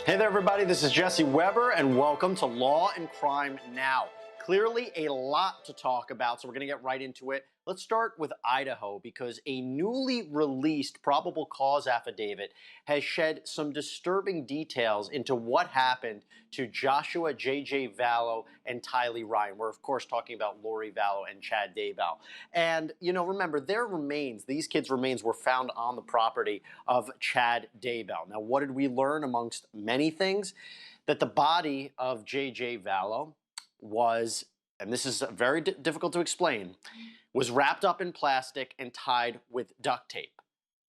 Hey there, everybody. This is Jesse Weber, and welcome to Law and Crime Now. Clearly, a lot to talk about, so we're going to get right into it. Let's start with Idaho, because a newly released probable cause affidavit has shed some disturbing details into what happened to Joshua J.J. Vallow and Tylee Ryan. We're, of course, talking about Lori Vallow and Chad Daybell. And, remember, their remains, these kids' remains, were found on the property of Chad Daybell. Now, what did we learn, amongst many things? That the body of J.J. Vallow was, and this is very difficult to explain, was wrapped up in plastic and tied with duct tape.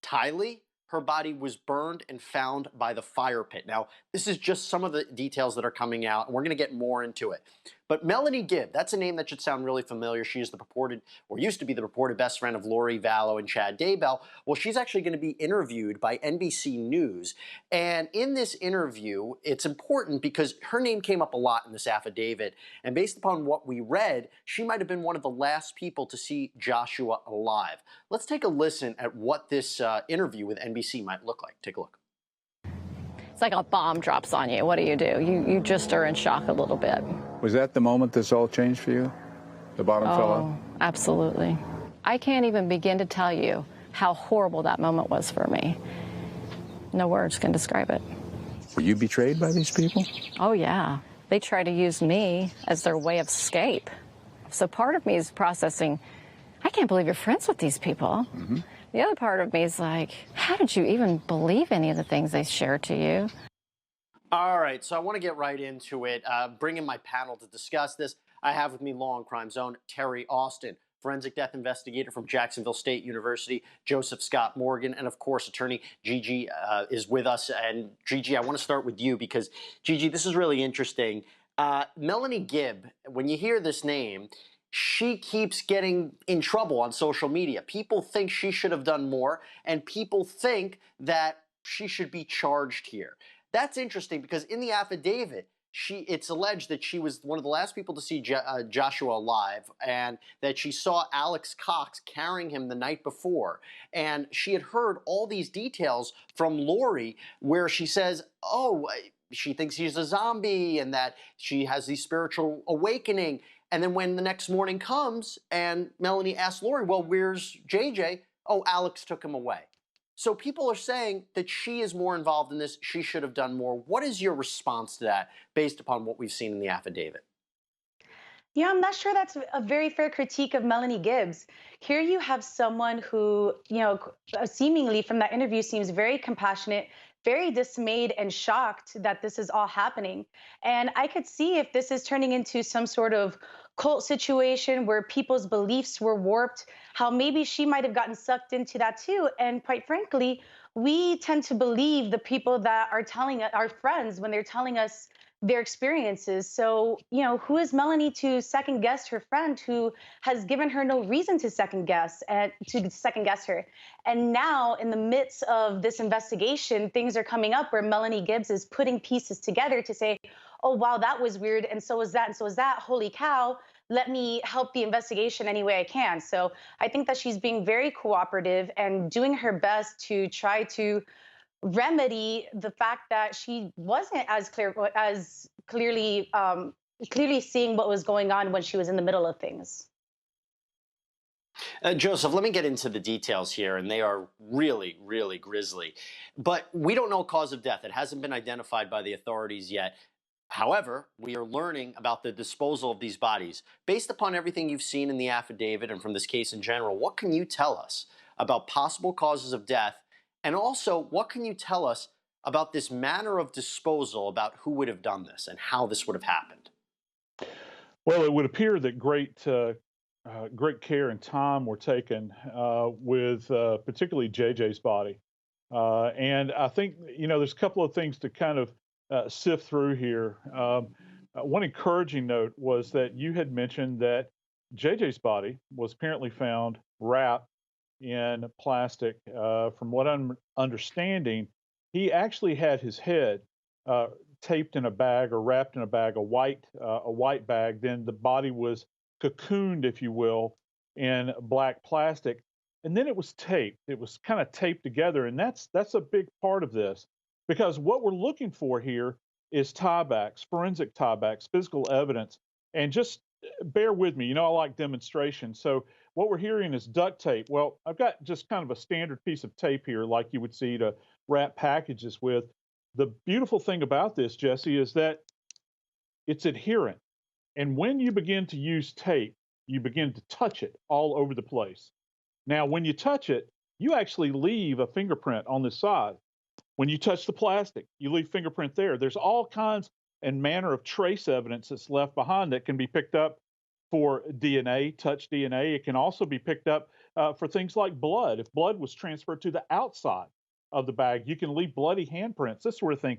Tylee, her body was burned and found by the fire pit. Now, this is just some of the details that are coming out, and we're going to get more into it. But Melanie Gibb, that's a name that should sound really familiar. She is the purported, or used to be the purported best friend of Lori Vallow and Chad Daybell. Well, she's actually going to be interviewed by NBC News. And in this interview, it's important because her name came up a lot in this affidavit. And based upon what we read, she might have been one of the last people to see Joshua alive. Let's take a listen at what this interview with NBC might look like. Take a look. It's like a bomb drops on you. What do? You just are in shock a little bit. Was that the moment this all changed for you? The bottom fell out? Oh, absolutely. I can't even begin to tell you how horrible that moment was for me. No words can describe it. Were you betrayed by these people? Oh, yeah. They try to use me as their way of escape. So part of me is processing, I can't believe you're friends with these people. Mm-hmm. The other part of me is like, how did you even believe any of the things they shared to you? All right, so I want to get right into it. Bring in my panel to discuss this. I have with me Law and Crime's own Terri Austin, forensic death investigator from Jacksonville State University, Joseph Scott Morgan, and of course, attorney Gigi is with us. And Gigi, I want to start with you because, Gigi, this is really interesting. Melanie Gibb, when you hear this name, she keeps getting in trouble on social media. People think she should have done more, and people think that she should be charged here. That's interesting because in the affidavit, it's alleged that she was one of the last people to see Joshua alive, and that she saw Alex Cox carrying him the night before. And she had heard all these details from Lori where she says, she thinks he's a zombie and that she has these spiritual awakening. And then when the next morning comes and Melanie asks Lori, well, where's JJ? Oh, Alex took him away. So people are saying that she is more involved in this. She should have done more. What is your response to that based upon what we've seen in the affidavit? Yeah, I'm not sure that's a very fair critique of Melanie Gibbs. Here you have someone who, seemingly from that interview seems very compassionate, very dismayed and shocked that this is all happening. And I could see if this is turning into some sort of cult situation where people's beliefs were warped, how maybe she might have gotten sucked into that too. And quite frankly, we tend to believe the people that are telling our friends when they're telling us their experiences. So, who is Melanie to second guess her friend who has given her no reason to second guess her? And now in the midst of this investigation, things are coming up where Melanie Gibbs is putting pieces together to say, oh, wow, that was weird. And so is that. And so is that. Holy cow. Let me help the investigation any way I can. So I think that she's being very cooperative and doing her best to try to remedy the fact that she wasn't as clearly seeing what was going on when she was in the middle of things. Joseph, let me get into the details here, and they are really, really grisly. But we don't know cause of death. It hasn't been identified by the authorities yet. However, we are learning about the disposal of these bodies. Based upon everything you've seen in the affidavit and from this case in general, what can you tell us about possible causes of death? And also, what can you tell us about this manner of disposal, about who would have done this and how this would have happened? Well, it would appear that great care and time were taken with particularly JJ's body. And I think, there's a couple of things to kind of sift through here. One encouraging note was that you had mentioned that JJ's body was apparently found wrapped in plastic. From what I'm understanding, he actually had his head taped in a bag or wrapped in a bag, a white bag. Then the body was cocooned, if you will, in black plastic, and then it was taped. It was kind of taped together, and that's a big part of this. because what we're looking for here is tiebacks, forensic tiebacks, physical evidence, and just bear with me. I like demonstration. So what we're hearing is duct tape. Well, I've got just kind of a standard piece of tape here, like you would see to wrap packages with. The beautiful thing about this, Jesse, is that it's adherent. And when you begin to use tape, you begin to touch it all over the place. Now, when you touch it, you actually leave a fingerprint on the side. When you touch the plastic, you leave fingerprint there. There's all kinds and manner of trace evidence that's left behind that can be picked up for DNA, touch DNA. It can also be picked up for things like blood. If blood was transferred to the outside of the bag, you can leave bloody handprints, this sort of thing.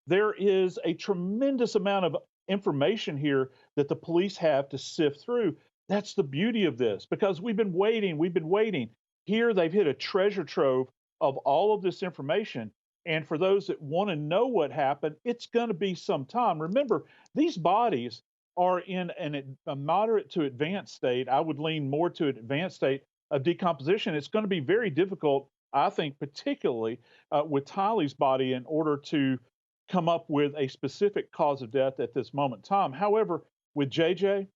There is a tremendous amount of information here that the police have to sift through. That's the beauty of this, because we've been waiting. Here they've hit a treasure trove of all of this information. And for those that want to know what happened, it's going to be some time. Remember, these bodies are in a moderate to advanced state. I would lean more to an advanced state of decomposition. It's going to be very difficult, I think, particularly with Tylee's body, in order to come up with a specific cause of death at this moment in time. However, with JJ,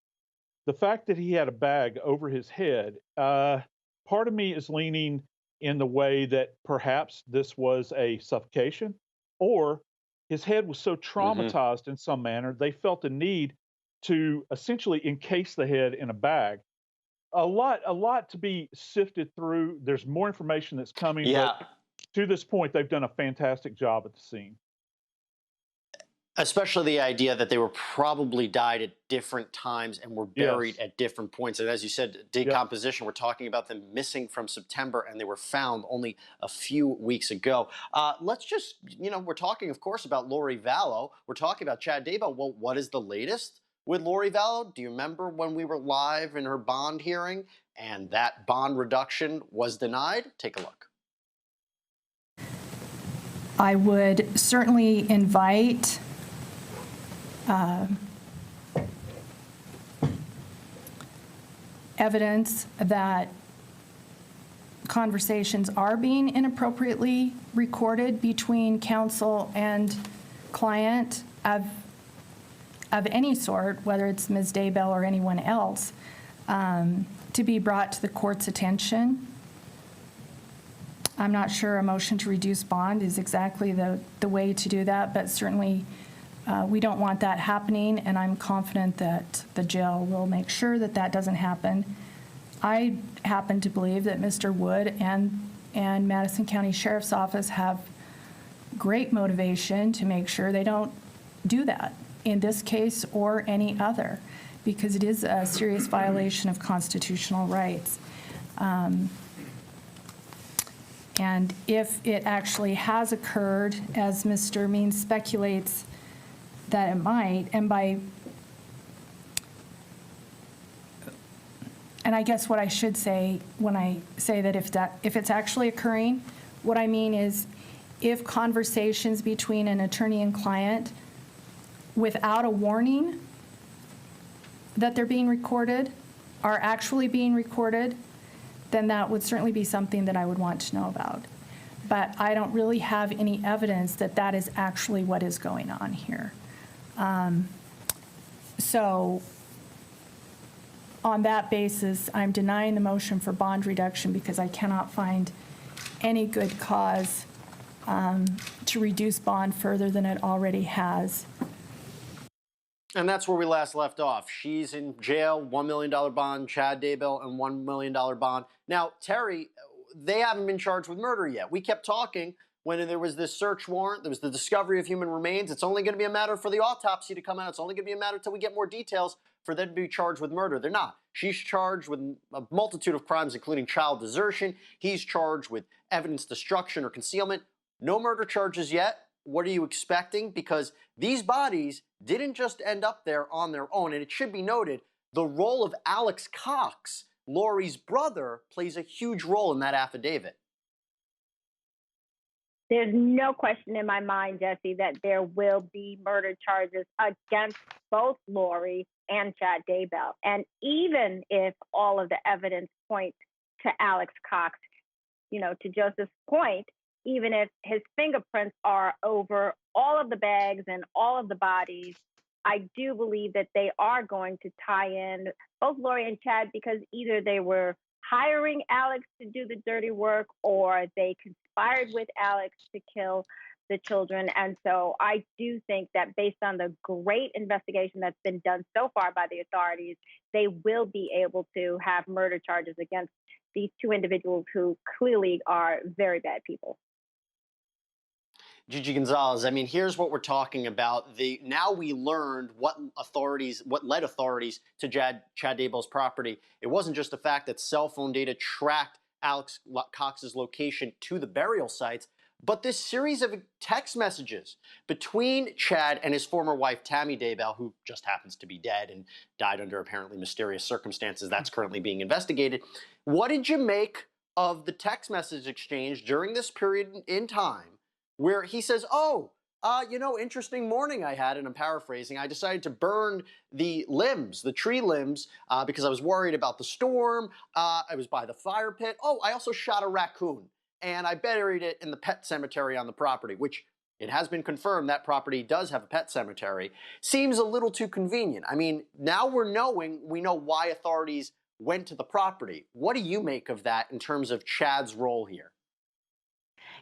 the fact that he had a bag over his head, part of me is leaning in the way that perhaps this was a suffocation, or his head was so traumatized in some manner, they felt the need to essentially encase the head in a bag. A lot to be sifted through. There's more information that's coming, but to this point, they've done a fantastic job at the scene. Especially the idea that they were probably died at different times and were buried at different points. And as you said, decomposition, we're talking about them missing from September, and they were found only a few weeks ago. Let's just, we're talking, of course, about Lori Vallow. We're talking about Chad Daybell. Well, what is the latest with Lori Vallow? Do you remember when we were live in her bond hearing and that bond reduction was denied? Take a look. I would certainly invite evidence that conversations are being inappropriately recorded between counsel and client of any sort, whether it's Ms. Daybell or anyone else, to be brought to the court's attention. I'm not sure a motion to reduce bond is exactly the way to do that, but certainly we don't want that happening, and I'm confident that the jail will make sure that that doesn't happen. I happen to believe that Mr. Wood and Madison County Sheriff's Office have great motivation to make sure they don't do that in this case or any other, because it is a serious violation of constitutional rights. And if it actually has occurred, as Mr. Means speculates that it might, and I guess what I should say when I say that if it's actually occurring, what I mean is if conversations between an attorney and client without a warning that they're being recorded are actually being recorded, then that would certainly be something that I would want to know about. But I don't really have any evidence that that is actually what is going on here. So on that basis, I'm denying the motion for bond reduction because I cannot find any good cause to reduce bond further than it already has. And that's where we last left off. She's in jail, $1 million bond, Chad Daybell, and $1 million bond. Now, Terri, they haven't been charged with murder yet. We kept talking when there was this search warrant, there was the discovery of human remains. It's only going to be a matter for the autopsy to come out. It's only going to be a matter until we get more details for them to be charged with murder. They're not. She's charged with a multitude of crimes, including child desertion. He's charged with evidence destruction or concealment. No murder charges yet. What are you expecting? Because these bodies didn't just end up there on their own. And it should be noted, the role of Alex Cox, Lori's brother, plays a huge role in that affidavit. There's no question in my mind, Jesse, that there will be murder charges against both Lori and Chad Daybell. And even if all of the evidence points to Alex Cox, to Joseph's point, even if his fingerprints are over all of the bags and all of the bodies, I do believe that they are going to tie in both Lori and Chad, because either they were hiring Alex to do the dirty work or they conspired with Alex to kill the children. And so I do think that based on the great investigation that's been done so far by the authorities, they will be able to have murder charges against these two individuals who clearly are very bad people. Gigi Gonzalez, I mean, here's what we're talking about. Now we learned what led authorities to Chad Daybell's property. It wasn't just the fact that cell phone data tracked Alex Cox's location to the burial sites, but this series of text messages between Chad and his former wife, Tammy Daybell, who just happens to be dead and died under apparently mysterious circumstances. That's currently being investigated. What did you make of the text message exchange during this period in time where he says, interesting morning I had, and I'm paraphrasing, I decided to burn the tree limbs, because I was worried about the storm. I was by the fire pit. Oh, I also shot a raccoon, and I buried it in the pet cemetery on the property, which it has been confirmed that property does have a pet cemetery. Seems a little too convenient. I mean, now we know why authorities went to the property. What do you make of that in terms of Chad's role here?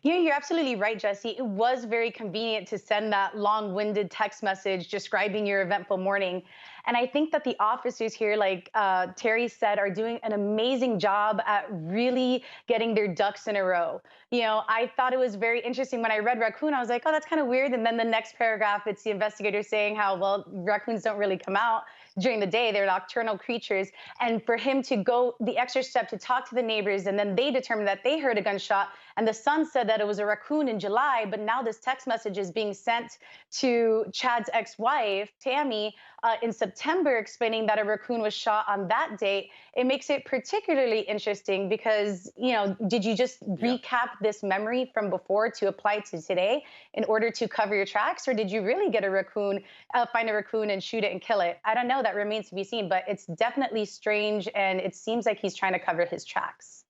Yeah, you're absolutely right, Jesse. It was very convenient to send that long-winded text message describing your eventful morning. And I think that the officers here, like Terri said, are doing an amazing job at really getting their ducks in a row. You know, I thought it was very interesting when I read raccoon. I was like, oh, that's kind of weird. And then the next paragraph, it's the investigator saying how, well, raccoons don't really come out during the day. They're nocturnal creatures. And for him to go the extra step to talk to the neighbors, and then they determined that they heard a gunshot, and the son said that it was a raccoon in July, but now this text message is being sent to Chad's ex-wife, Tammy, in September, explaining that a raccoon was shot on that date. It makes it particularly interesting because, you know, did you just recap this memory from before to apply to today in order to cover your tracks? Or did you really get a raccoon, find a raccoon and shoot it and kill it? I don't know. That remains to be seen, but it's definitely strange. And it seems like he's trying to cover his tracks.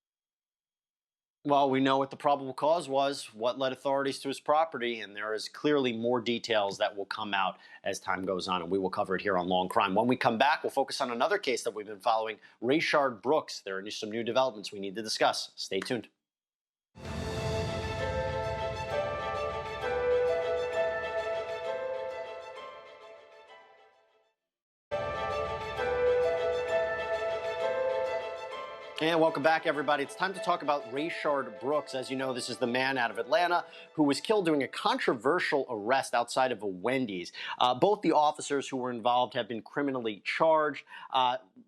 Well, we know what the probable cause was, what led authorities to his property, and there is clearly more details that will come out as time goes on, and we will cover it here on Law and Crime. When we come back, we'll focus on another case that we've been following, Rashard Brooks. There are some new developments we need to discuss. Stay tuned. And welcome back, everybody. It's time to talk about Rashard Brooks. As you know, this is the man out of Atlanta who was killed during a controversial arrest outside of a Wendy's. Both the officers who were involved have been criminally charged.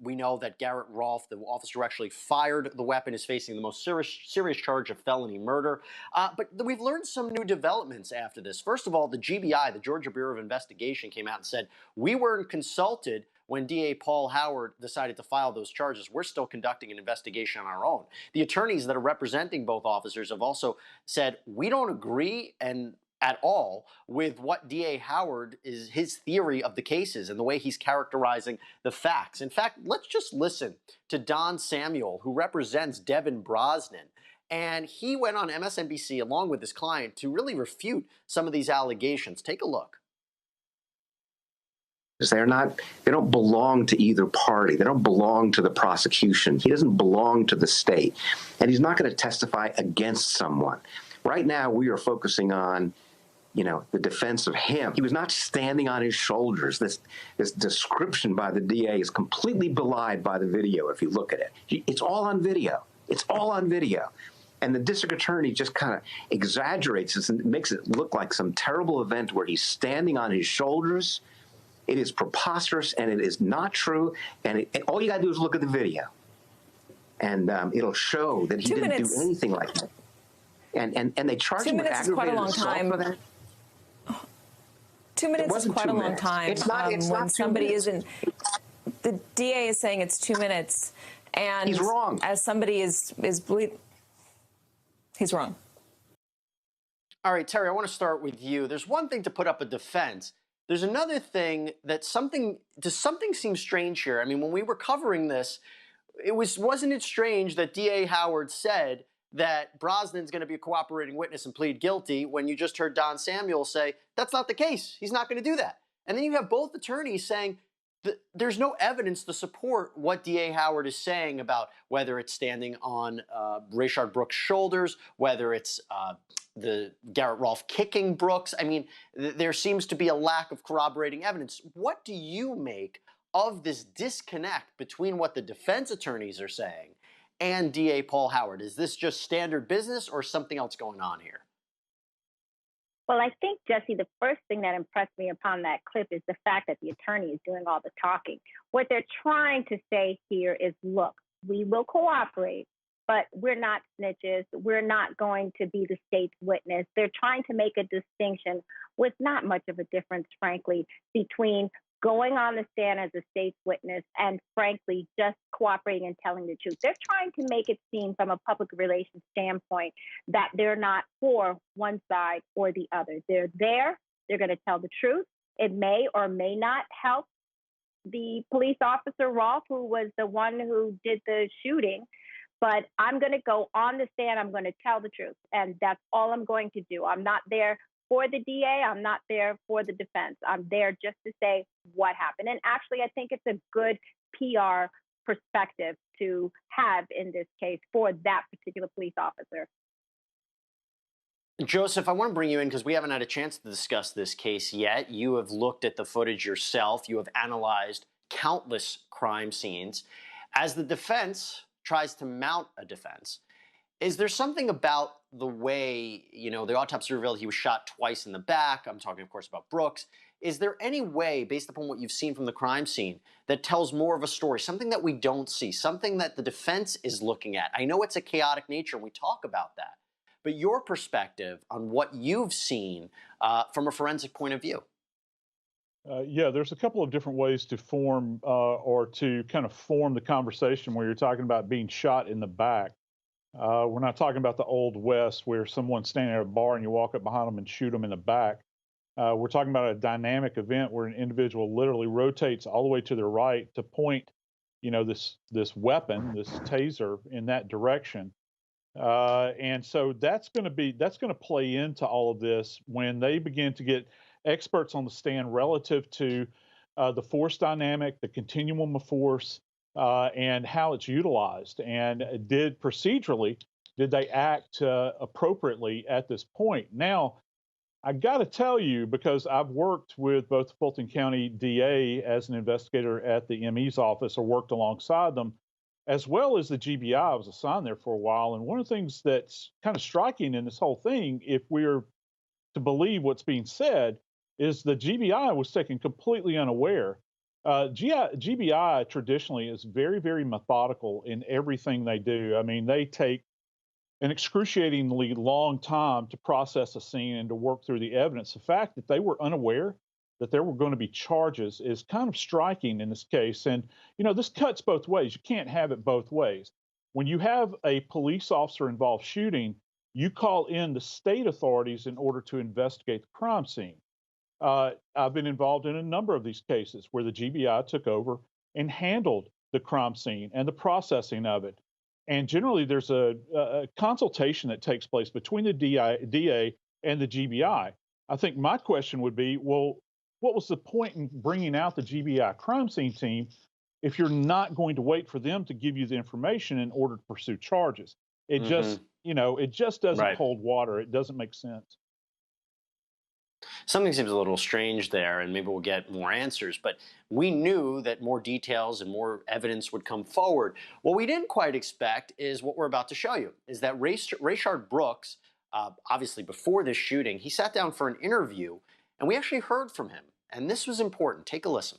We know that Garrett Rolfe, the officer who actually fired the weapon, is facing the most serious charge of felony murder. But we've learned some new developments after this. First of all, the GBI, the Georgia Bureau of Investigation, came out and said, we weren't consulted when DA Paul Howard decided to file those charges. We're still conducting an investigation on our own. The attorneys that are representing both officers have also said, we don't agree at all with what DA Howard is his theory of the cases and the way he's characterizing the facts. In fact, let's just listen to Don Samuel, who represents Devin Brosnan. And he went on MSNBC along with his client to really refute some of these allegations. Take a look. They don't belong to either party. They don't belong to the prosecution. He doesn't belong to the state. And he's not going to testify against someone. Right now, we are focusing on, the defense of him. He was not standing on his shoulders. This description by the DA is completely belied by the video if you look at it. It's all on video. It's all on video. And the district attorney just kind of exaggerates this and makes it look like some terrible event where he's standing on his shoulders. It is preposterous, and it is not true. And all you got to do is look at the video, and it'll show that he didn't do anything like that. And they charged him with aggravated assault for that. 2 minutes is quite a long time. It's not when somebody isn't. The DA is saying it's 2 minutes, and he's wrong. As somebody is he's wrong. All right, Terri, I want to start with you. There's one thing to put up a defense. There's another thing that something seems strange here. I mean, when we were covering this, wasn't it strange that DA Howard said that Brosnan's going to be a cooperating witness and plead guilty when you just heard Don Samuel say, that's not the case. He's not going to do that. And then you have both attorneys saying that there's no evidence to support what DA Howard is saying about whether it's standing on Rashard Brooks' shoulders, whether it's the Garrett Rolfe kicking Brooks. I mean, there seems to be a lack of corroborating evidence. What do you make of this disconnect between what the defense attorneys are saying and DA Paul Howard? Is this just standard business or something else going on here? Well, I think, Jesse, the first thing that impressed me upon that clip is the fact that the attorney is doing all the talking. What they're trying to say here is, look, we will cooperate, but we're not snitches. We're not going to be the state's witness. They're trying to make a distinction with not much of a difference, frankly, between going on the stand as a state's witness and, frankly, just cooperating and telling the truth. They're trying to make it seem from a public relations standpoint that they're not for one side or the other. They're there. They're going to tell the truth. It may or may not help the police officer, Rolfe, who was the one who did the shooting. But I'm going to go on the stand. I'm going to tell the truth. And that's all I'm going to do. I'm not there for the DA. I'm not there for the defense. I'm there just to say what happened. And actually, I think it's a good PR perspective to have in this case for that particular police officer. Joseph, I want to bring you in because we haven't had a chance to discuss this case yet. You have looked at the footage yourself. You have analyzed countless crime scenes. As the defense tries to mount a defense, is there something about the way, the autopsy revealed he was shot twice in the back? I'm talking, of course, about Brooks. Is there any way, based upon what you've seen from the crime scene, that tells more of a story, something that we don't see, something that the defense is looking at? I know it's a chaotic nature, and we talk about that. But your perspective on what you've seen from a forensic point of view? Yeah, there's a couple of different ways to form or to kind of form the conversation where you're talking about being shot in the back. We're not talking about the Old West where someone's standing at a bar and you walk up behind them and shoot them in the back. We're talking about a dynamic event where an individual literally rotates all the way to their right to point, this weapon, this taser, in that direction. And so that's going to play into all of this when they begin to get experts on the stand relative to the force dynamic, the continuum of force, and how it's utilized. And procedurally, did they act appropriately at this point? Now, I got to tell you, because I've worked with both the Fulton County DA as an investigator at the ME's office, or worked alongside them, as well as the GBI. I was assigned there for a while. And one of the things that's kind of striking in this whole thing, if we're to believe what's being said, is the GBI was taken completely unaware. GBI traditionally is very, very methodical in everything they do. I mean, they take an excruciatingly long time to process a scene and to work through the evidence. The fact that they were unaware that there were going to be charges is kind of striking in this case. And, this cuts both ways. You can't have it both ways. When you have a police officer involved shooting, you call in the state authorities in order to investigate the crime scene. I've been involved in a number of these cases where the GBI took over and handled the crime scene and the processing of it. And generally, there's a consultation that takes place between the DA and the GBI. I think my question would be, well, what was the point in bringing out the GBI crime scene team if you're not going to wait for them to give you the information in order to pursue charges? It just, it just doesn't hold water. It doesn't make sense. Something seems a little strange there, and maybe we'll get more answers, but we knew that more details and more evidence would come forward. What we didn't quite expect is what we're about to show you, is that Rashard Brooks, obviously before this shooting, he sat down for an interview, and we actually heard from him, and this was important. Take a listen.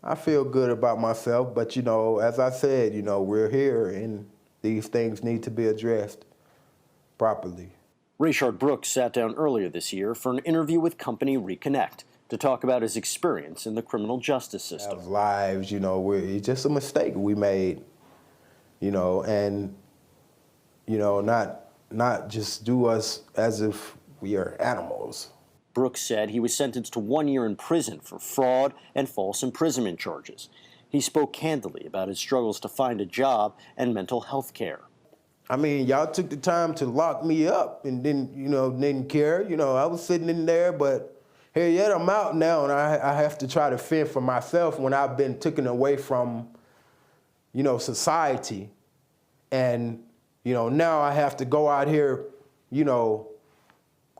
I feel good about myself, but, as I said, we're here, and these things need to be addressed properly. Rashard Brooks sat down earlier this year for an interview with company Reconnect to talk about his experience in the criminal justice system. Our lives, it's just a mistake we made, and, not just do us as if we are animals. Brooks said he was sentenced to 1 year in prison for fraud and false imprisonment charges. He spoke candidly about his struggles to find a job and mental health care. I mean, y'all took the time to lock me up and didn't care. I was sitting in there, but here yet I'm out now, and I have to try to fend for myself when I've been taken away from, society. And, now I have to go out here,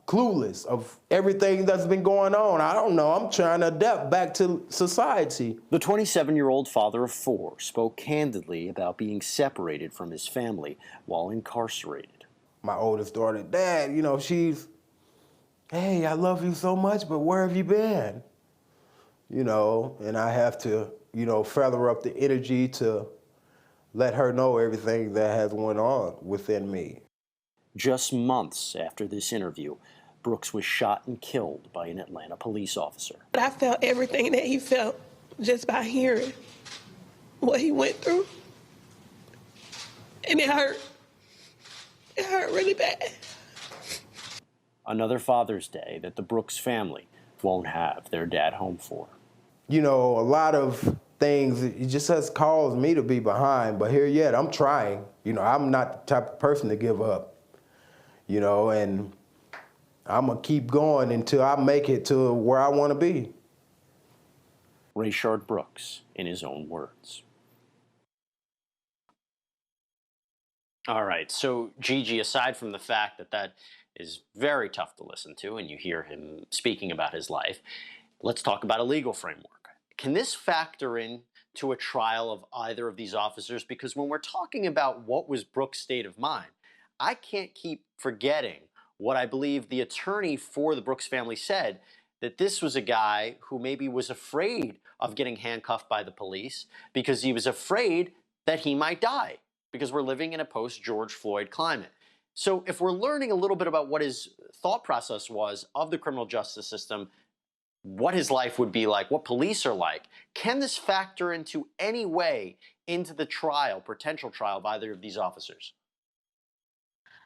clueless of everything that's been going on. I don't know. I'm trying to adapt back to society. The 27-year-old father of 4 spoke candidly about being separated from his family while incarcerated. My oldest daughter, Dad, she's, hey, I love you so much, but where have you been? And I have to, feather up the energy to let her know everything that has went on within me. Just months after this interview, Brooks was shot and killed by an Atlanta police officer. I felt everything that he felt just by hearing what he went through. And it hurt. It hurt really bad. Another Father's Day that the Brooks family won't have their dad home for. A lot of things, it just has caused me to be behind, but here yet, I'm trying. I'm not the type of person to give up, and I'm going to keep going until I make it to where I want to be. Rashard Brooks, in his own words. All right, so Gigi, aside from the fact that is very tough to listen to, and you hear him speaking about his life, let's talk about a legal framework. Can this factor in to a trial of either of these officers? Because when we're talking about what was Brooks' state of mind, I can't keep forgetting what I believe the attorney for the Brooks family said, that this was a guy who maybe was afraid of getting handcuffed by the police because he was afraid that he might die, because we're living in a post-George Floyd climate. So if we're learning a little bit about what his thought process was of the criminal justice system, what his life would be like, what police are like, can this factor into any way into the trial, potential trial of either of these officers?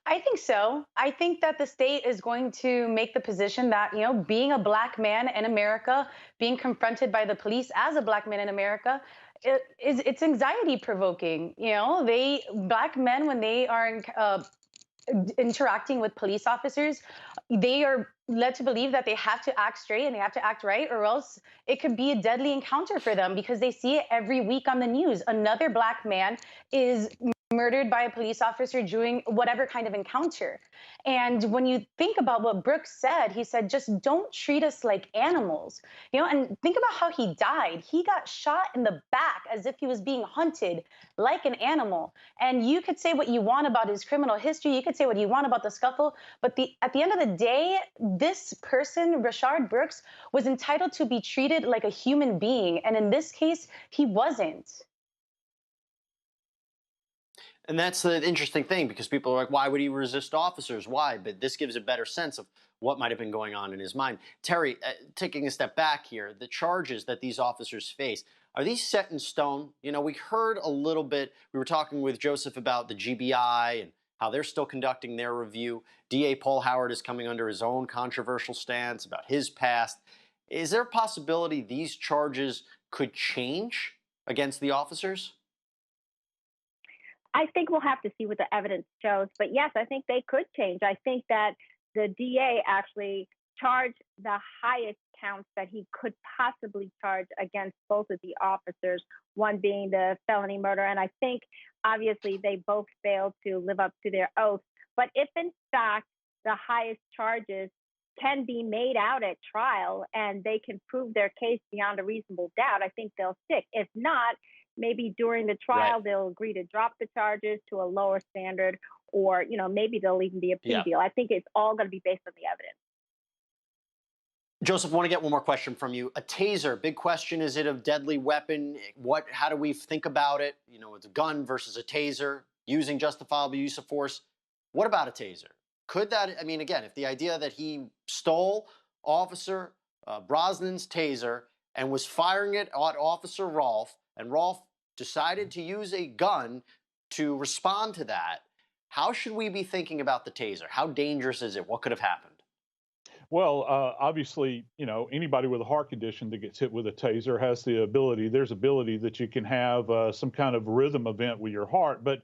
I think so. I think that the state is going to make the position that, being a black man in America, being confronted by the police as a black man in America, it's anxiety provoking. Black men, when they are interacting with police officers, they are led to believe that they have to act straight and they have to act right, or else it could be a deadly encounter for them, because they see it every week on the news. Another black man is murdered by a police officer during whatever kind of encounter. And when you think about what Brooks said, he said, just don't treat us like animals. And think about how he died. He got shot in the back as if he was being hunted like an animal. And you could say what you want about his criminal history, you could say what you want about the scuffle, but at the end of the day, this person, Rashard Brooks, was entitled to be treated like a human being. And in this case, he wasn't. And that's the interesting thing, because people are like, why would he resist officers? Why? But this gives a better sense of what might have been going on in his mind. Terri, taking a step back here, the charges that these officers face, are these set in stone? We heard a little bit, we were talking with Joseph about the GBI and how they're still conducting their review. DA Paul Howard is coming under his own controversial stance about his past. Is there a possibility these charges could change against the officers? I think we'll have to see what the evidence shows. But yes, I think they could change. I think that the DA actually charged the highest counts that he could possibly charge against both of the officers, one being the felony murder. And I think, obviously, they both failed to live up to their oath. But if, in fact, the highest charges can be made out at trial and they can prove their case beyond a reasonable doubt, I think they'll stick. If not, maybe during the trial, right, they'll agree to drop the charges to a lower standard, or, maybe there'll even be a plea deal. I think it's all going to be based on the evidence. Joseph, I want to get one more question from you. A taser, big question. Is it a deadly weapon? How do we think about it? It's a gun versus a taser, using justifiable use of force. What about a taser? Could that, again, if the idea that he stole Officer Brosnan's taser and was firing it at Officer Rolfe, and Rolfe decided to use a gun to respond to that, how should we be thinking about the taser? How dangerous is it? What could have happened? Well, obviously, anybody with a heart condition that gets hit with a taser has there's ability that you can have some kind of rhythm event with your heart. But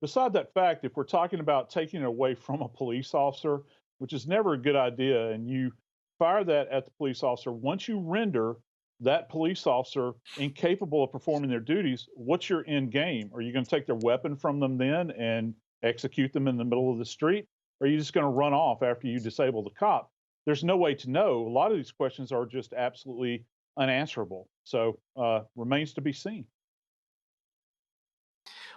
beside that fact, if we're talking about taking it away from a police officer, which is never a good idea, and you fire that at the police officer, once you render that police officer incapable of performing their duties, what's your end game? Are you going to take their weapon from them then and execute them in the middle of the street? Or are you just going to run off after you disable the cop? There's no way to know. A lot of these questions are just absolutely unanswerable. So remains to be seen.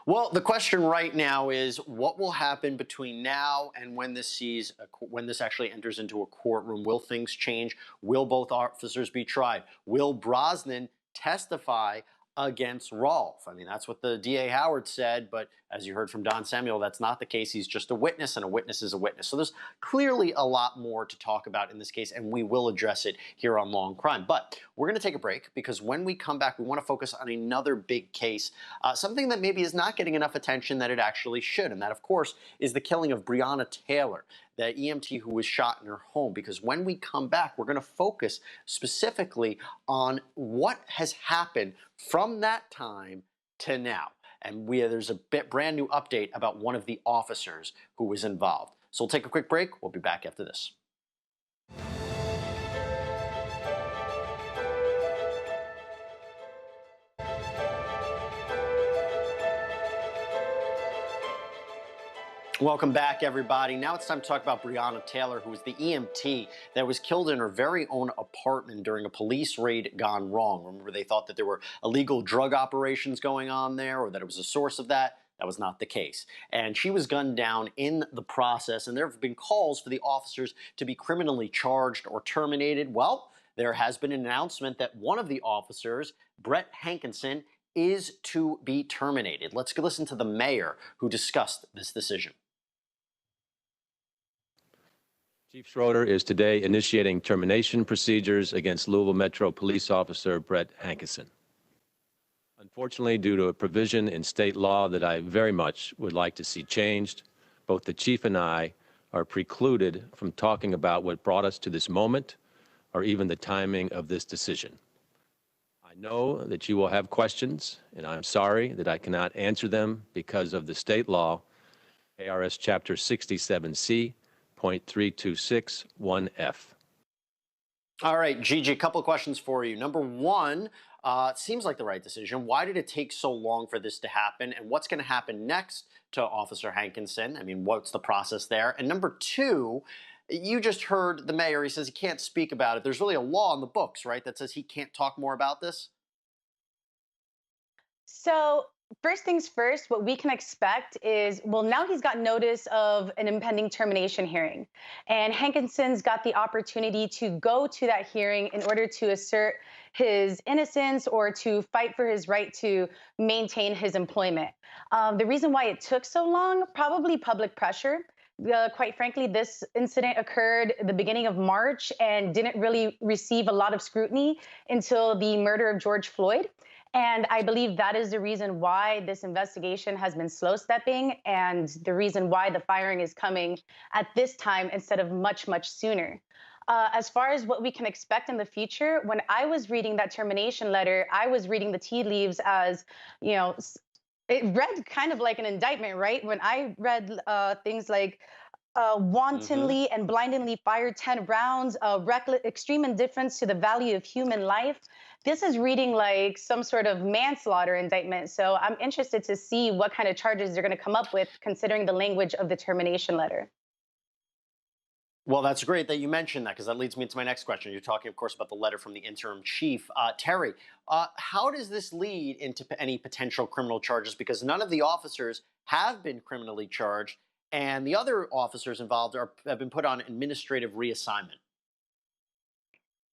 Well, the question right now is what will happen between now and when this actually enters into a courtroom? Will things change? Will both officers be tried? Will Brosnan testify against Rolfe? I mean, that's what the DA Howard said, but as you heard from Don Samuel, that's not the case. He's just a witness, and a witness is a witness. So there's clearly a lot more to talk about in this case, and we will address it here on Law and Crime. But we're going to take a break because when we come back, we want to focus on another big case, something that maybe is not getting enough attention that it actually should, and that, of course, is the killing of Brianna Taylor, the EMT who was shot in her home. Because when we come back, we're going to focus specifically on what has happened from that time to now. And there's a brand new update about one of the officers who was involved. So we'll take a quick break. We'll be back after this. Welcome back, everybody. Now it's time to talk about Brianna Taylor, who was the EMT that was killed in her very own apartment during a police raid gone wrong. Remember, they thought that there were illegal drug operations going on there or that it was a source of that. That was not the case. And she was gunned down in the process, and there have been calls for the officers to be criminally charged or terminated. Well, there has been an announcement that one of the officers, Brett Hankinson, is to be terminated. Let's go listen to the mayor who discussed this decision. Chief Schroeder is today initiating termination procedures against Louisville Metro Police Officer Brett Hankinson. Unfortunately, due to a provision in state law that I very much would like to see changed, both the chief and I are precluded from talking about what brought us to this moment or even the timing of this decision. I know that you will have questions, and I'm sorry that I cannot answer them because of the state law, ARS Chapter 67C, .3261F. All right, Gigi, a couple of questions for you. Number one, it seems like the right decision. Why did it take so long for this to happen? And what's going to happen next to Officer Hankinson? I mean, what's the process there? And number two, you just heard the mayor. He says he can't speak about it. There's really a law in the books, right, that says he can't talk more about this? So first things first, what we can expect is, well, now he's got notice of an impending termination hearing. And Hankinson's got the opportunity to go to that hearing in order to assert his innocence or to fight for his right to maintain his employment. The reason why it took so long, probably public pressure. Quite frankly, this incident occurred at the beginning of March and didn't really receive a lot of scrutiny until the murder of George Floyd. And I believe that is the reason why this investigation has been slow stepping and the reason why the firing is coming at this time instead of much, much sooner. As far as what we can expect in the future, when I was reading that termination letter, I was reading the tea leaves as, you know, it read kind of like an indictment, right? When I read things like wantonly and blindly fired 10 rounds, reckless, extreme indifference to the value of human life. This is reading like some sort of manslaughter indictment. So I'm interested to see what kind of charges they're going to come up with considering the language of the termination letter. Well, that's great that you mentioned that because that leads me into my next question. You're talking, of course, about the letter from the interim chief. Terri, how does this lead into any potential criminal charges? Because none of the officers have been criminally charged, and the other officers involved have been put on administrative reassignment.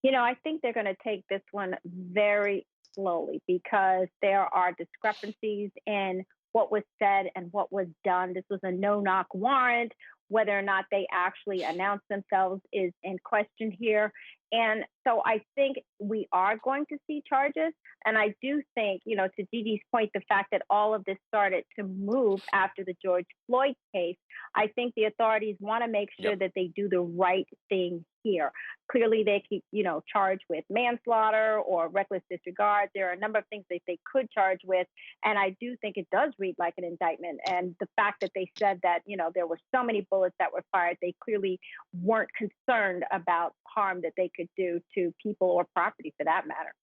You know, I think they're going to take this one very slowly because there are discrepancies in what was said and what was done. This was a no-knock warrant. Whether or not they actually announced themselves is in question here. And so I think we are going to see charges. And I do think, to Gigi's point, the fact that all of this started to move after the George Floyd case, I think the authorities want to make sure that they do the right thing here. Clearly, they keep, charged with manslaughter or reckless disregard. There are a number of things that they could charge with. And I do think it does read like an indictment. And the fact that they said that, there were so many bullets that were fired, they clearly weren't concerned about harm that they could do to people or property for that matter.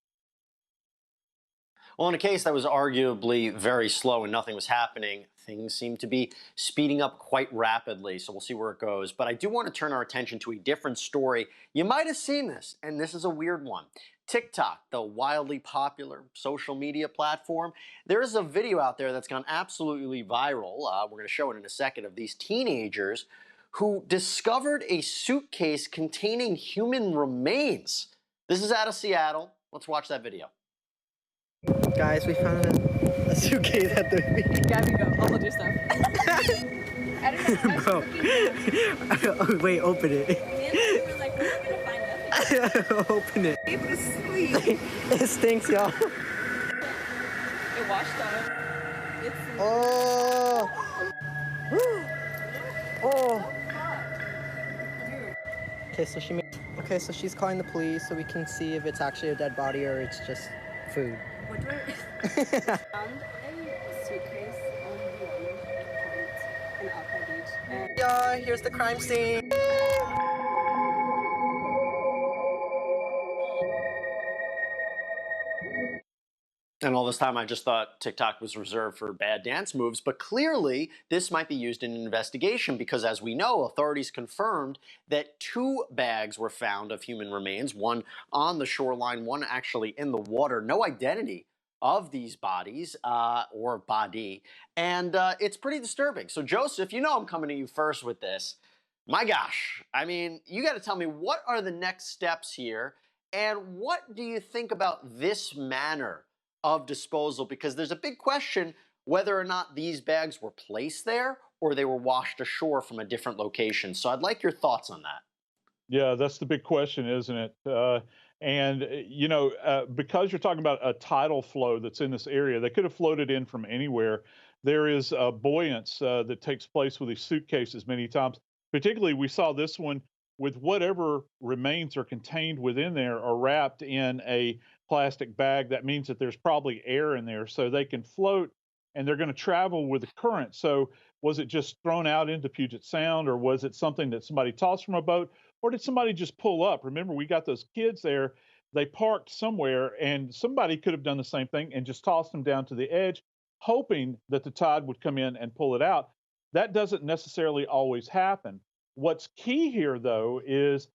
Well, in a case that was arguably very slow and nothing was happening, things seem to be speeding up quite rapidly, so we'll see where it goes. But I do want to turn our attention to a different story. You might have seen this, and this is a weird one. TikTok, the wildly popular social media platform, there is a video out there that's gone absolutely viral. We're going to show it in a second, of these teenagers who discovered a suitcase containing human remains. This is out of Seattle. Let's watch that video. Guys, we found a suitcase at the beach. Gabby, go. I'll hold your stuff. I don't know. Bro. Wait, open it. We were like, we're gonna find nothing. Open it. Able to sleep. It stinks, y'all. It washed out. It's Oh. Oh. Okay, so she's calling the police so we can see if it's actually a dead body or it's just food. What do I found a suitcase on the point in Alpine Beach. And Yeah, here's the crime scene. And all this time, I just thought TikTok was reserved for bad dance moves, but clearly this might be used in an investigation because, as we know, authorities confirmed that 2 bags were found of human remains, one on the shoreline, one actually in the water. No identity of these bodies or body, and it's pretty disturbing. So, Joseph, I'm coming to you first with this. My gosh, I mean, you got to tell me, what are the next steps here, and what do you think about this manner of disposal? Because there's a big question whether or not these bags were placed there or they were washed ashore from a different location. So I'd like your thoughts on that. Yeah, that's the big question, isn't it? Because you're talking about a tidal flow that's in this area, they could have floated in from anywhere. There is a buoyance that takes place with these suitcases many times. Particularly, we saw this one with whatever remains are contained within there are wrapped in a plastic bag. That means that there's probably air in there, so they can float and they're going to travel with the current. So was it just thrown out into Puget Sound, or was it something that somebody tossed from a boat, or did somebody just pull up? Remember, we got those kids there. They parked somewhere, and somebody could have done the same thing and just tossed them down to the edge, hoping that the tide would come in and pull it out. That doesn't necessarily always happen. What's key here, though, is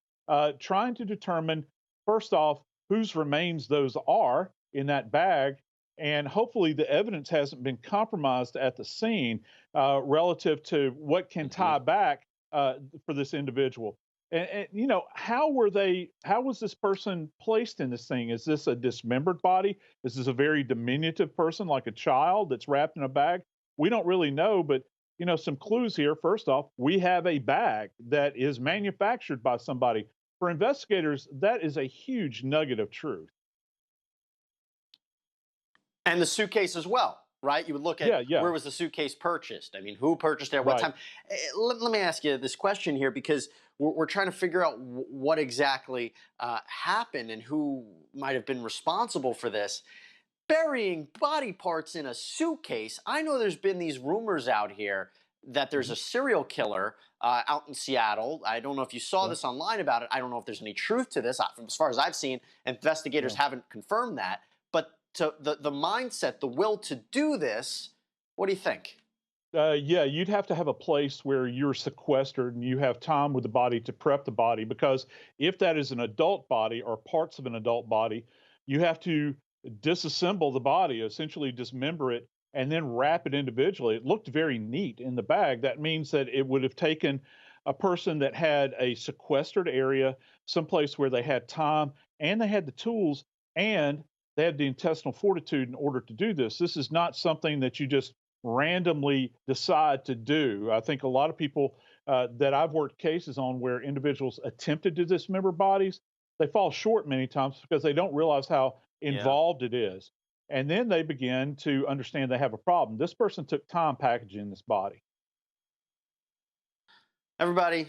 trying to determine, first off, whose remains those are in that bag, and hopefully the evidence hasn't been compromised at the scene relative to what can tie back for this individual. And how was this person placed in this thing? Is this a dismembered body? Is this a very diminutive person, like a child that's wrapped in a bag? We don't really know, but some clues here. First off, we have a bag that is manufactured by somebody. For investigators, that is a huge nugget of truth. And the suitcase as well, right? You would look at where was the suitcase purchased? I mean, who purchased it at what time? Let me ask you this question here, because we're trying to figure out what exactly happened and who might have been responsible for this. Burying body parts in a suitcase. I know there's been these rumors out here that there's a serial killer out in Seattle. I don't know if you saw this online about it. I don't know if there's any truth to this. As far as I've seen, investigators haven't confirmed that. But to the mindset, the will to do this, what do you think? You'd have to have a place where you're sequestered and you have time with the body to prep the body, because if that is an adult body or parts of an adult body, you have to disassemble the body, essentially dismember it, and then wrap it individually. It looked very neat in the bag. That means that it would have taken a person that had a sequestered area, someplace where they had time and they had the tools and they had the intestinal fortitude in order to do this. This is not something that you just randomly decide to do. I think a lot of people that I've worked cases on where individuals attempted to dismember bodies, they fall short many times because they don't realize how involved it is. And then they begin to understand they have a problem. This person took time packaging this body. Everybody,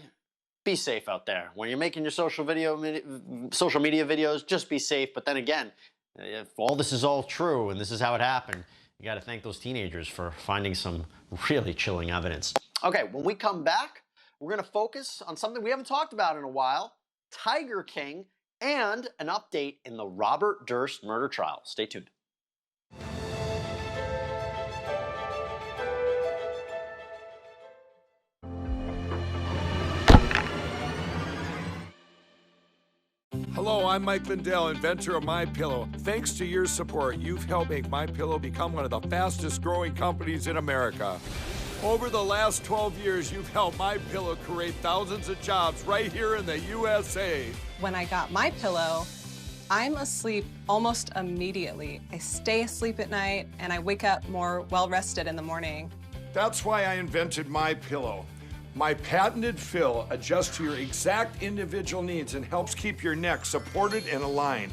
be safe out there. When you're making your social media videos, just be safe. But then again, if all this is all true and this is how it happened, you got to thank those teenagers for finding some really chilling evidence. Okay, when we come back, we're going to focus on something we haven't talked about in a while, Tiger King, and an update in the Robert Durst murder trial. Stay tuned. Hello, I'm Mike Lindell, inventor of MyPillow. Thanks to your support, you've helped make MyPillow become one of the fastest growing companies in America. Over the last 12 years, you've helped MyPillow create thousands of jobs right here in the USA. When I got MyPillow, I'm asleep almost immediately. I stay asleep at night and I wake up more well-rested in the morning. That's why I invented MyPillow. My patented fill adjusts to your exact individual needs and helps keep your neck supported and aligned.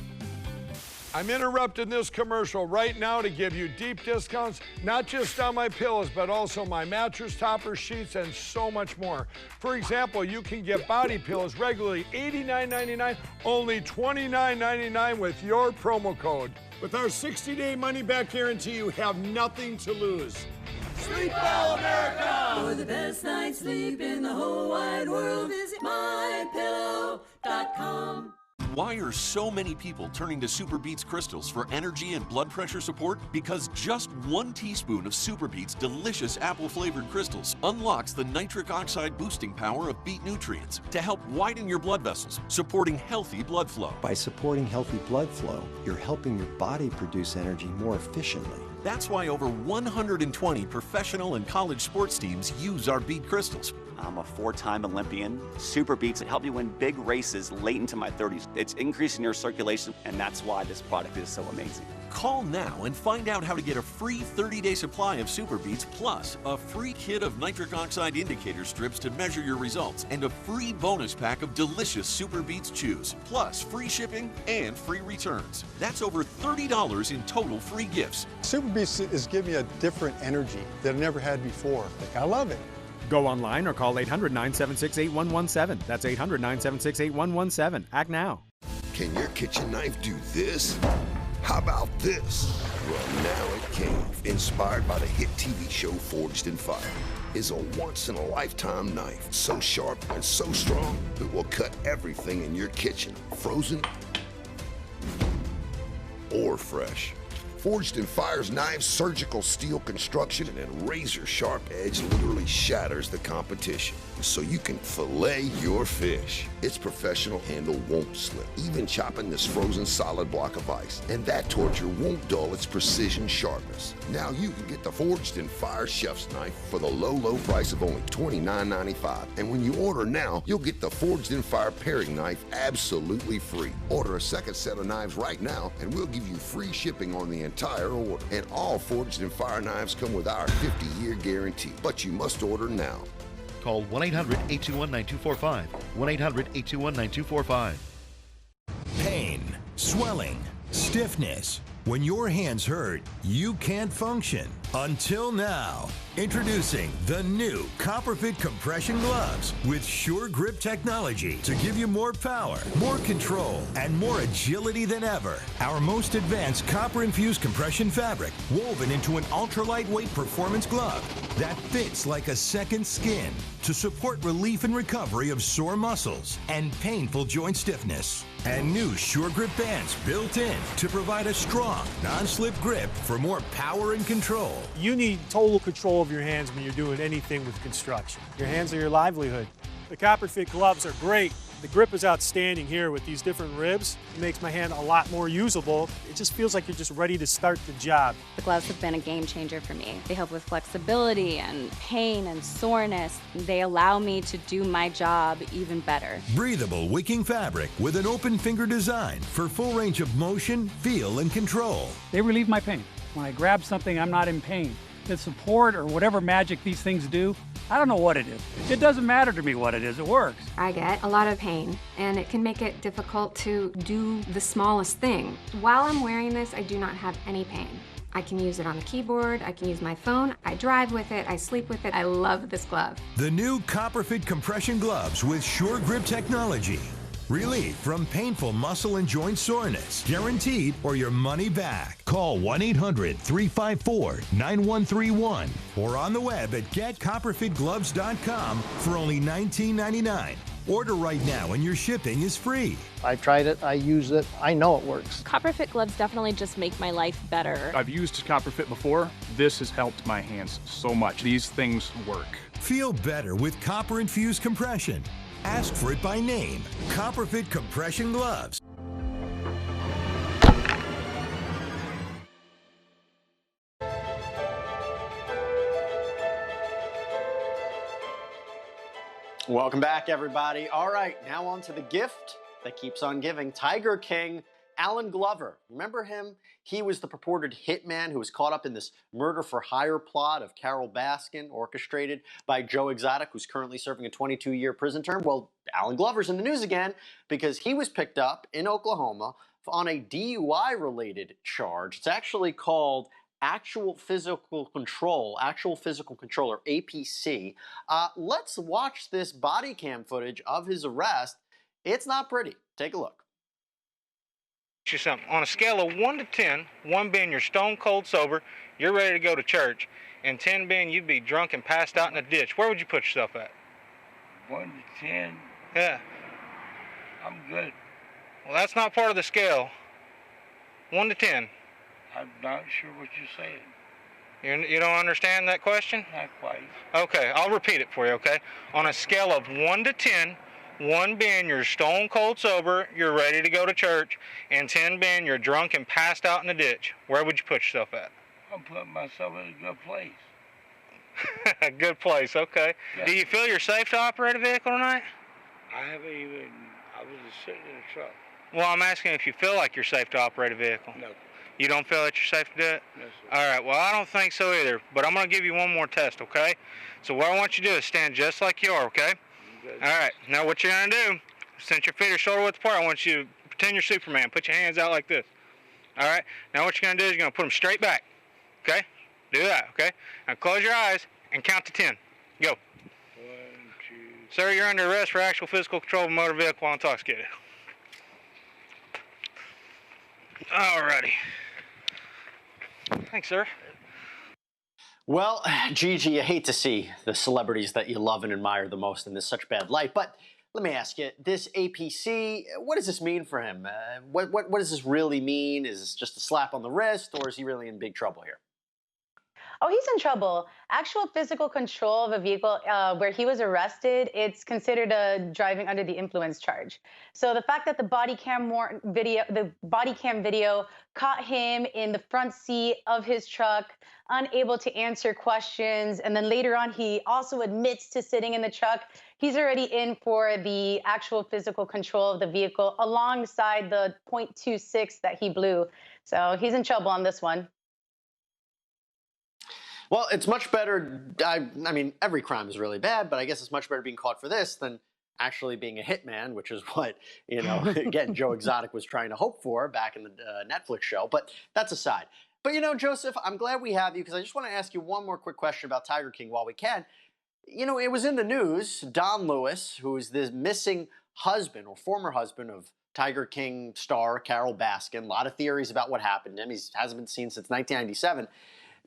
I'm interrupting this commercial right now to give you deep discounts, not just on my pillows, but also my mattress toppers, sheets, and so much more. For example, you can get body pillows regularly $89.99, only $29.99 with your promo code. With our 60-day money-back guarantee, you have nothing to lose. Sleep well, America! For the best night's sleep in the whole wide world, visit mypillow.com. Why are so many people turning to Super Beets crystals for energy and blood pressure support? Because just 1 teaspoon of Super Beets delicious apple-flavored crystals unlocks the nitric oxide boosting power of beet nutrients to help widen your blood vessels, supporting healthy blood flow. By supporting healthy blood flow, you're helping your body produce energy more efficiently. That's why over 120 professional and college sports teams use our beet crystals. I'm a 4-time Olympian. Super Beets help me win big races late into my 30s. It's increasing your circulation, and that's why this product is so amazing. Call now and find out how to get a free 30-day supply of Super Beets, plus a free kit of nitric oxide indicator strips to measure your results, and a free bonus pack of delicious Super Beets chews, plus free shipping and free returns. That's over $30 in total free gifts. Super Beets is giving me a different energy that I never had before. I love it. Go online or call 800-976-8117. That's 800-976-8117. Act now. Can your kitchen knife do this? How about this? Well, now it can. Inspired by the hit TV show Forged in Fire, is a once-in-a-lifetime knife. So sharp and so strong, it will cut everything in your kitchen, frozen or fresh. Forged in Fire's knives, surgical steel construction, and razor-sharp edge literally shatters the competition, so you can fillet your fish. Its professional handle won't slip, even chopping this frozen solid block of ice. And that torture won't dull its precision sharpness. Now you can get the Forged in Fire chef's knife for the low, low price of only $29.95. And when you order now, you'll get the Forged in Fire paring knife absolutely free. Order a second set of knives right now, and we'll give you free shipping on the entire order. And all Forged in Fire knives come with our 50-year guarantee. But you must order now. Call 1-800-821-9245. 1-800-821-9245. Pain, swelling, stiffness. When your hands hurt, you can't function. Until now. Introducing the new CopperFit compression gloves with Sure Grip technology to give you more power, more control, and more agility than ever. Our most advanced copper-infused compression fabric woven into an ultra-lightweight performance glove that fits like a second skin to support relief and recovery of sore muscles and painful joint stiffness. And new Sure Grip bands built in to provide a strong, non-slip grip for more power and control. You need total control of your hands when you're doing anything with construction. Your hands are your livelihood. The CopperFit gloves are great. The grip is outstanding here with these different ribs. It makes my hand a lot more usable. It just feels like you're just ready to start the job. The gloves have been a game changer for me. They help with flexibility and pain and soreness. They allow me to do my job even better. Breathable wicking fabric with an open finger design for full range of motion, feel, and control. They relieve my pain. When I grab something, I'm not in pain. the support or whatever magic these things do, I don't know what it is. It doesn't matter to me what it is, it works. I get a lot of pain, and it can make it difficult to do the smallest thing. While I'm wearing this, I do not have any pain. I can use it on the keyboard, I can use my phone, I drive with it, I sleep with it. I love this glove. The new Copperfit compression gloves with Sure Grip technology. Relief from painful muscle and joint soreness. Guaranteed or your money back. Call 1-800-354-9131 or on the web at getcopperfitgloves.com for only $19.99. Order right now and your shipping is free. I tried it, I use it, I know it works. Copperfit gloves definitely just make my life better. I've used Copperfit before. This has helped my hands so much. These things work. Feel better with copper-infused compression. Ask for it by name. Copperfit compression gloves. Welcome back, everybody. All right, now on to the gift that keeps on giving. Tiger King Alan Glover. Remember him? He was the purported hitman who was caught up in this murder-for-hire plot of Carol Baskin, orchestrated by Joe Exotic, who's currently serving a 22-year prison term. Well, Alan Glover's in the news again because he was picked up in Oklahoma on a DUI-related charge. It's actually called actual physical control, or APC. Let's watch this body cam footage of his arrest. It's not pretty. Take a look. You something. On a scale of 1 to 10, 1 being you're stone cold sober, you're ready to go to church, and 10 being you'd be drunk and passed out in a ditch, where would you put yourself at? 1 to 10? Yeah. I'm good. Well, that's not part of the scale. 1 to 10. I'm not sure what you're saying. You don't understand that question? Not quite. Okay, I'll repeat it for you, okay? On a scale of 1 to 10, 1 being you're stone cold sober, you're ready to go to church, and 10 being you're drunk and passed out in a ditch, where would you put yourself at? I'm putting myself in a good place. A good place, okay. Yeah. Do you feel you're safe to operate a vehicle tonight? I was just sitting in the truck. Well, I'm asking if you feel like you're safe to operate a vehicle. No. You don't feel that you're safe to do it? No, sir. All right, well, I don't think so either, but I'm going to give you one more test, okay? So what I want you to do is stand just like you are, okay? All right, now what you're going to do, since your feet are shoulder width apart, I want you to pretend you're Superman. Put your hands out like this. All right, now what you're going to do is you're going to put them straight back, okay? Do that, okay? Now close your eyes and count to 10. Go. 1, 2. Sir, you're under arrest for actual physical control of a motor vehicle while intoxicated. All righty. Thanks, sir. Well, Gigi, you hate to see the celebrities that you love and admire the most in this such bad light, but let me ask you, this APC, what does this mean for him? What does this really mean? Is this just a slap on the wrist, or is he really in big trouble here? Oh, he's in trouble. Actual physical control of a vehicle where he was arrested, it's considered a driving under the influence charge. So the fact that the body cam video caught him in the front seat of his truck, unable to answer questions, and then later on he also admits to sitting in the truck, he's already in for the actual physical control of the vehicle alongside the .26 that he blew. So he's in trouble on this one. Well, it's much better. I mean, every crime is really bad, but I guess it's much better being caught for this than actually being a hitman, which is what, you know, again, Joe Exotic was trying to hope for back in the Netflix show. But that's aside. But, you know, Joseph, I'm glad we have you because I just want to ask you one more quick question about Tiger King while we can. You know, it was in the news, Don Lewis, who is the missing husband or former husband of Tiger King star Carol Baskin. A lot of theories about what happened to him. He hasn't been seen since 1997.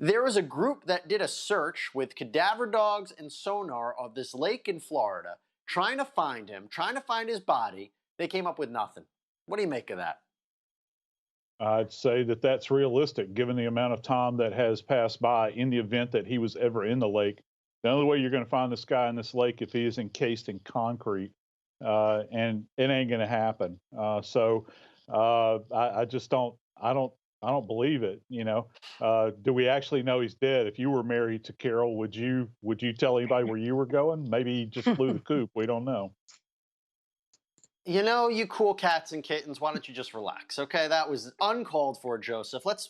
There was a group that did a search with cadaver dogs and sonar of this lake in Florida, trying to find him, trying to find his body. They came up with nothing. What do you make of that? I'd say that that's realistic, given the amount of time that has passed by in the event that he was ever in the lake. The only way you're going to find this guy in this lake if he is encased in concrete, and it ain't going to happen. I just don't. I don't believe it. You know, do we actually know he's dead? If you were married to Carol, would you tell anybody where you were going? Maybe he just flew the coop. We don't know. You know, you cool cats and kittens, why don't you just relax, okay? That was uncalled for, Joseph. Let's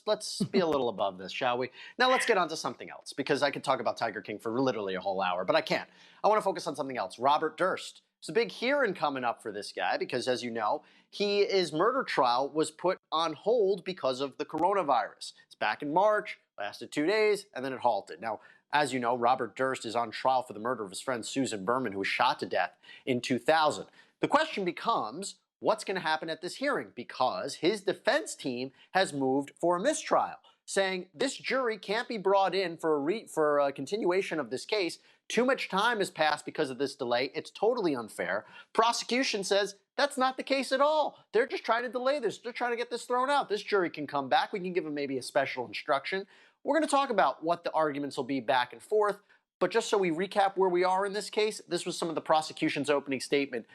be a little above this, shall we? Now let's get on to something else, because I could talk about Tiger King for literally a whole hour, but I can't. I want to focus on something else. Robert Durst. It's a big hearing coming up for this guy because, as you know, his murder trial was put on hold because of the coronavirus. It's back in March, lasted 2 days, and then it halted. Now, as you know, Robert Durst is on trial for the murder of his friend Susan Berman, who was shot to death in 2000. The question becomes, what's going to happen at this hearing? Because his defense team has moved for a mistrial, saying this jury can't be brought in for a continuation of this case. Too much time has passed because of this delay. It's totally unfair. Prosecution says that's not the case at all. They're just trying to delay this. They're trying to get this thrown out. This jury can come back. We can give them maybe a special instruction. We're going to talk about what the arguments will be back and forth. But just so we recap where we are in this case, this was some of the prosecution's opening statement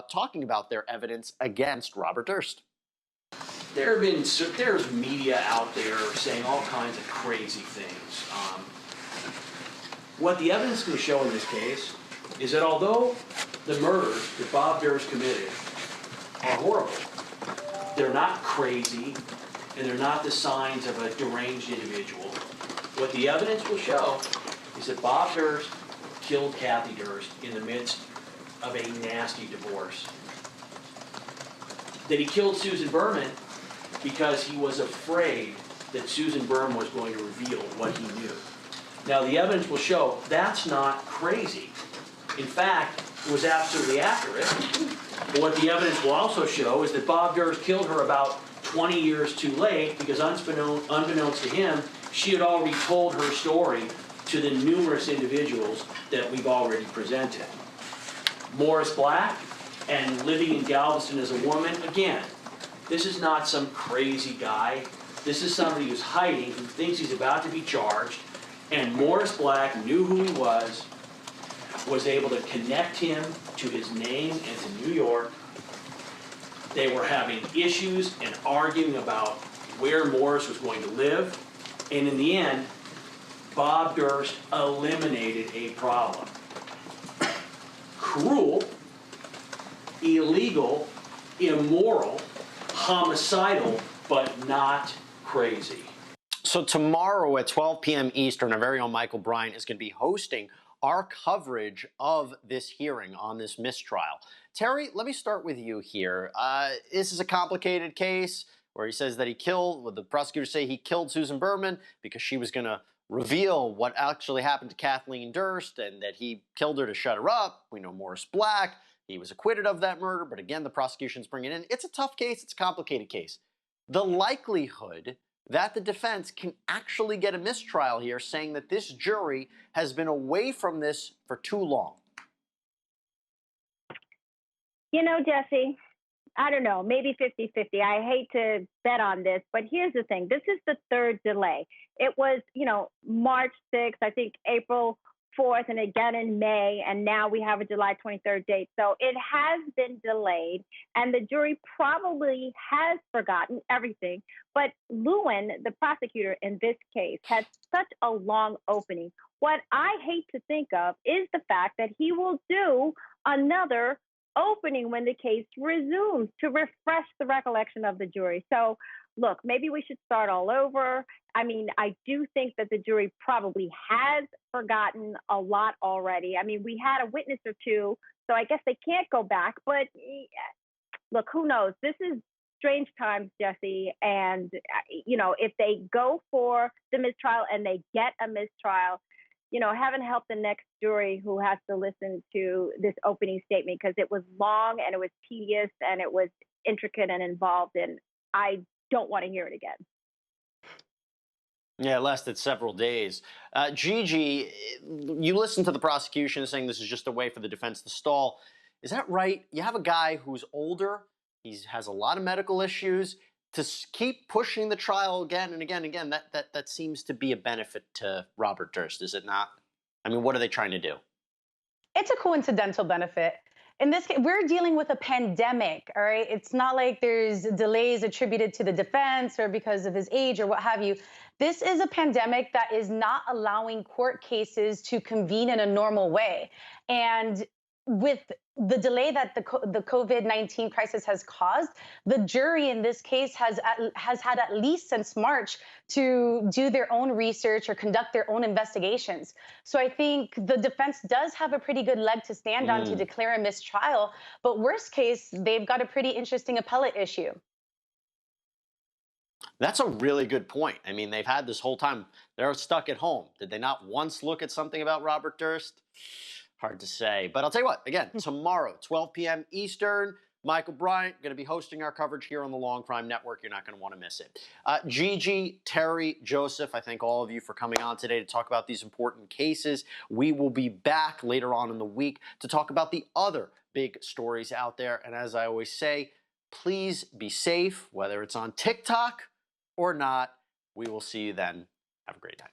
talking about their evidence against Robert Durst. There's media out there saying all kinds of crazy things. What the evidence can show in this case is that although the murders that Bob Durst committed are horrible, they're not crazy, and they're not the signs of a deranged individual. What the evidence will show is that Bob Durst killed Kathy Durst in the midst of a nasty divorce. That he killed Susan Berman because he was afraid that Susan Berman was going to reveal what he knew. Now, the evidence will show that's not crazy. In fact, it was absolutely accurate. But what the evidence will also show is that Bob Durst killed her about 20 years too late because unbeknownst to him, she had already told her story to the numerous individuals that we've already presented. Morris Black and living in Galveston as a woman, again, this is not some crazy guy. This is somebody who's hiding, who thinks he's about to be charged, and Morris Black knew who he was able to connect him to his name and to New York. They were having issues and arguing about where Morris was going to live, and in the end, Bob Durst eliminated a problem. Cruel, illegal, immoral, homicidal, but not crazy. So tomorrow at 12 p.m. Eastern, our very own Michael Bryant is going to be hosting our coverage of this hearing on this mistrial. Terry, let me start with you here. This is a complicated case where he says that the prosecutors say he killed Susan Berman because she was going to reveal what actually happened to Kathleen Durst and that he killed her to shut her up. We know Morris Black. He was acquitted of that murder, but again, the prosecution's bringing it in. It's a tough case. It's a complicated case. The likelihood that the defense can actually get a mistrial here, saying that this jury has been away from this for too long. You know, Jesse, I don't know, maybe 50-50. I hate to bet on this, but here's the thing. This is the third delay. It was, March 6th, I think April 4th, and again in May, and now we have a July 23rd date. So it has been delayed, and the jury probably has forgotten everything. But Lewin, the prosecutor in this case, had such a long opening. What I hate to think of is the fact that he will do another opening when the case resumes to refresh the recollection of the jury. So look, maybe we should start all over. I mean, I do think that the jury probably has forgotten a lot already. I mean, we had a witness or two, so I guess they can't go back. But look, who knows? This is strange times, Jesse. And, if they go for the mistrial and they get a mistrial, heaven help the next jury who has to listen to this opening statement, because it was long and it was tedious and it was intricate and involved. And I don't want to hear it again. Yeah, it lasted several days. Gigi, you listened to the prosecution saying this is just a way for the defense to stall. Is that right? You have a guy who's older, he has a lot of medical issues. To keep pushing the trial again and again and again, that seems to be a benefit to Robert Durst, is it not? I mean, what are they trying to do? It's a coincidental benefit. In this case, we're dealing with a pandemic, all right? It's not like there's delays attributed to the defense or because of his age or what have you. This is a pandemic that is not allowing court cases to convene in a normal way. And with the delay that the COVID-19 crisis has caused, the jury in this case has had at least since March to do their own research or conduct their own investigations. So I think the defense does have a pretty good leg to stand on to declare a mistrial. But worst case, they've got a pretty interesting appellate issue. That's a really good point. I mean, they've had this whole time. They're stuck at home. Did they not once look at something about Robert Durst? Hard to say. But I'll tell you what, again, tomorrow, 12 p.m. Eastern, Michael Bryant going to be hosting our coverage here on the Law and Crime Network. You're not going to want to miss it. Gigi, Terri, Joseph, I thank all of you for coming on today to talk about these important cases. We will be back later on in the week to talk about the other big stories out there. And as I always say, please be safe, whether it's on TikTok or not. We will see you then. Have a great night.